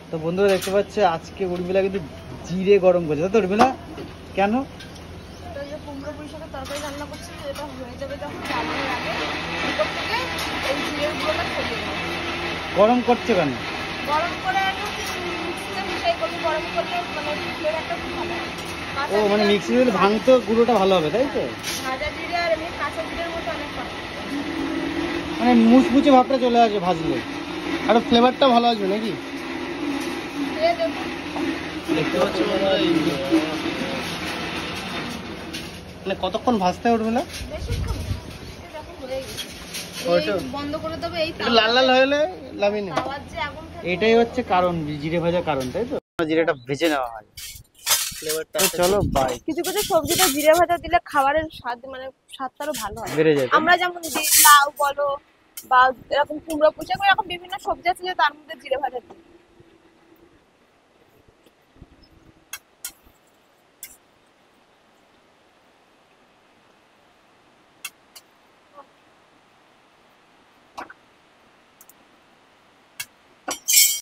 তো বন্ধুরা দেখতে পাচ্ছে আজকে উর্মিলা কিন্তু জিরে গরম করছে, তাই তো উর্মিলা? কেন? কুমড়ো পুঁই শাকের তরকারি রান্না করছি, এটা হয়ে যাবে যখন নামানোর আগে উপর থেকে এই জিরের গুঁড়োটা ছড়িয়ে দেবো। গরম করছে কেন? গরম করে মিক্সিতে মিশাই করবো, গরম করলে মানে ফ্লেভারটা খুব ভালো হয়। ও মানে মিক্সি দিলে ভাঙতে গুঁড়োটা ভালো হবে, তাই তো? ভাজা জিরে আর এমনি কাঁচা জিরের মতো অনেক পার্থক্য। মানে মুচমুচে ভাবটা চলে আসবে ভাজলে, আর ফ্লেভারটা ভালো আসবে নাকি? খেয়ে দেখুন। দেখতে পাচ্ছি মানে কতক্ষণ ভাজতে হবে উর্মিলা? বেশিক্ষণ না, এই দেখুন হয়ে গেছে। ওইটা এই বন্ধ করে দেবো, এই একটু লাল লাল হলে লাভই নেই। তাওয়ার যে আগুন থাকে এটাই হচ্ছে কারণ জিরে ভাজার কারণ, তাই তো? জিরেটা ভেজে নেওয়া হয়। তো চলো বাই। কিছু কিছু সবজিটা জিরে ভাজা দিলে খাবারের স্বাদ মানে স্বাদটা আরো ভালো হয়। বেড়ে যায়। আমরা যেমন লাউ বলো বা এরকম কুমড়ো পুঁই শাক এরকম বিভিন্ন সবজি আছে যে তার মধ্যে জিরে ভাজা দিই।